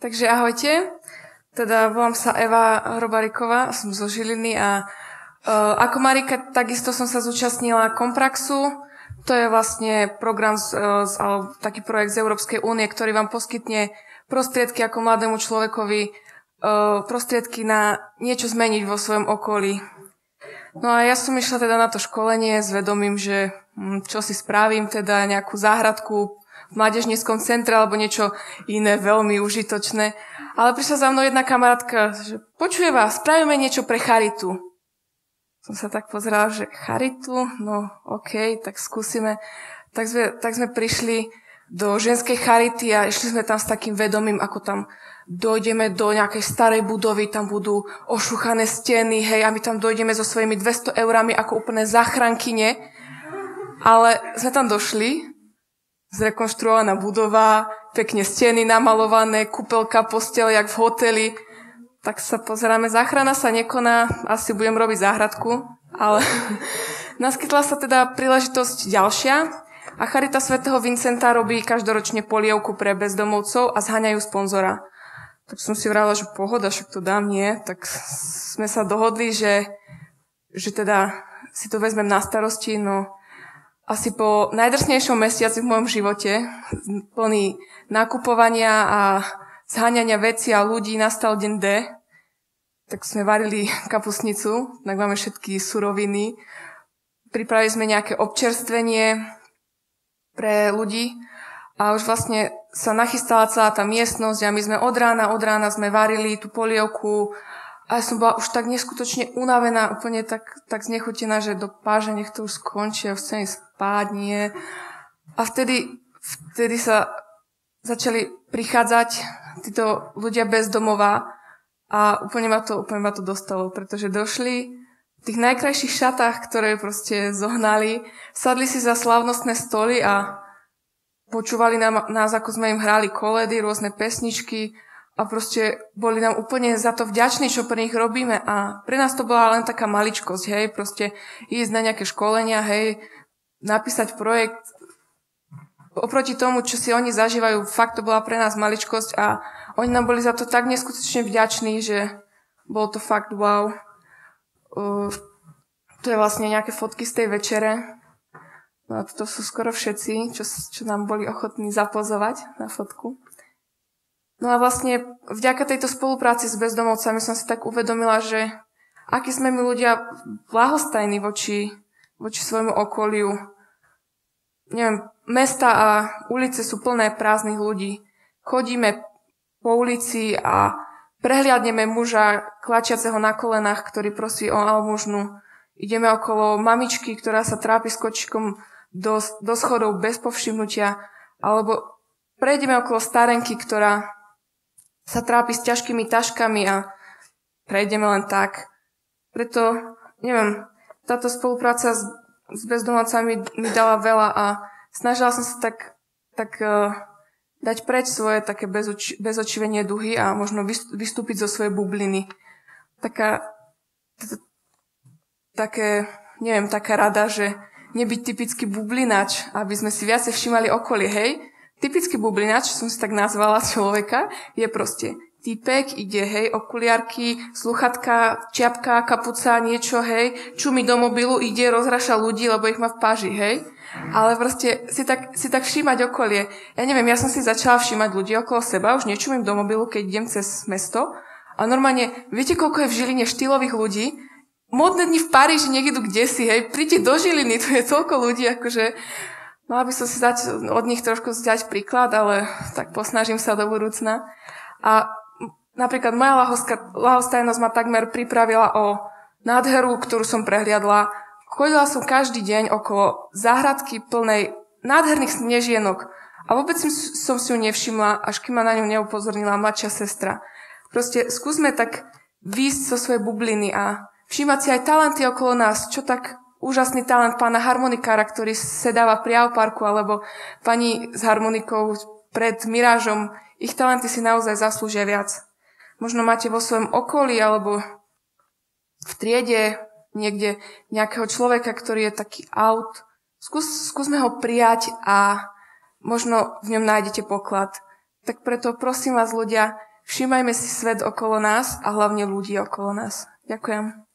Takže ahojte, teda volám sa Eva Hrobariková, som zo Žiliny a ako Marika takisto som sa zúčastnila Kompraxu. To je vlastne program, alebo taký projekt z Európskej únie, ktorý vám poskytne prostriedky ako mladému človekovi, prostriedky na niečo zmeniť vo svojom okolí. No a ja som išla teda na to školenie s vedomím, že čo si spravím, teda nejakú záhradku v mládežníckom centre alebo niečo iné veľmi užitočné. Ale prišla za mnou jedna kamarátka, že počuje vás, spravíme niečo pre charitu. Som sa tak pozerala, že charitu? No okej, tak skúsime. Tak sme prišli do ženskej charity a išli sme tam s takým vedomím, ako tam dojdeme do nejakej starej budovy, tam budú ošúchané steny, hej, a my tam dojdeme so svojimi 200 eurami ako úplne záchrankyne. Ale sme tam došli, zrekonštruovaná budova, pekne steny namalované, kúpelka, postele, jak v hoteli. Tak sa pozeráme, záchrana sa nekoná, asi budem robiť záhradku, ale naskytla sa teda príležitosť ďalšia a Charita svätého Vincenta robí každoročne polievku pre bezdomovcov a zháňajú sponzora. Tak som si vrala, že pohoda, však to dám, nie. Tak sme sa dohodli, že teda si to vezmem na starosti, no asi po najdrsnejšom mesiaci v mojom živote, plný nakupovania a zháňania veci a ľudí, nastal deň D. Tak sme varili kapustnicu, tak máme všetky suroviny. Pripravili sme nejaké občerstvenie pre ľudí a už vlastne sa nachystala celá tá miestnosť a my sme od rána sme varili tú polievku a ja som bola už tak neskutočne unavená, úplne tak znechutená, že do páže nech to už skončí, ja už chcem ísť spáť, nie. A vtedy sa začali prichádzať títo ľudia bez domova a úplne ma to dostalo, pretože došli v tých najkrajších šatách, ktoré proste zohnali, sadli si za slávnostné stoly a počúvali nás, ako sme im hrali koledy, rôzne pesničky a proste boli nám úplne za to vďační, čo pre nich robíme a pre nás to bola len taká maličkosť, hej, proste ísť na nejaké školenia, hej, napísať projekt. Oproti tomu, čo si oni zažívajú, fakt to bola pre nás maličkosť a oni nám boli za to tak neskutočne vďační, že bolo to fakt wow. To je vlastne nejaké fotky z tej večere. No a to sú skoro všetci, čo nám boli ochotní zapozovať na fotku. No a vlastne vďaka tejto spolupráci s bezdomovcami som si tak uvedomila, že akí sme my ľudia blahostajní voči svojmu okoliu. Neviem, mesta a ulice sú plné prázdnych ľudí. Chodíme po ulici a prehliadneme muža klačiaceho na kolenách, ktorý prosí o almužnu. Ideme okolo mamičky, ktorá sa trápi s kočikom do schodov bez povšimnutia. Alebo prejdeme okolo starenky, ktorá sa trápi s ťažkými taškami a prejdeme len tak. Preto, neviem, táto spolupráca s bezdomovcami mi dala veľa a snažila som sa tak dať preč svoje také bezočivenie duhy a možno vystúpiť zo svojej bubliny. Taká rada, že nebyť typický bublinač, aby sme si viacej všímali okolie, hej. Typický bublinač, som si tak nazvala človeka, je proste týpek, ide, hej, okuliarky, sluchatka, čiapka, kapuca, niečo, hej, čumí do mobilu, ide, rozraša ľudí, lebo ich má v páži, hej. Ale proste si tak všímať okolie. Ja neviem, ja som si začala všímať ľudí okolo seba, už nečumím do mobilu, keď idem cez mesto. A normálne, viete, koľko je v Žiline štýlových ľudí? Modné dni v Paríži, niekde kdesi, hej, príďte do Žiliny, tu je toľko ľudí, akože mala by som si od nich trošku vziať príklad, ale tak posnažím sa do budúcna. A napríklad moja ľahostajnosť ma takmer pripravila o nádheru, ktorú som prehliadla. Chodila som každý deň okolo záhradky plnej nádherných snežienok a vôbec som si ju nevšimla, až kým ma na ňu neupozornila mladšia sestra. Proste skúsme tak výjsť zo svojej bubliny a všímať si aj talenty okolo nás, čo tak úžasný talent pána harmonikára, ktorý sedáva pri Auparku, alebo pani s harmonikou pred Mirážom. Ich talenty si naozaj zaslúžia viac. Možno máte vo svojom okolí, alebo v triede niekde nejakého človeka, ktorý je taký out. Skúsme ho prijať a možno v ňom nájdete poklad. Tak preto prosím vás, ľudia, Všímajme si svet okolo nás a hlavne ľudí okolo nás. Ďakujem.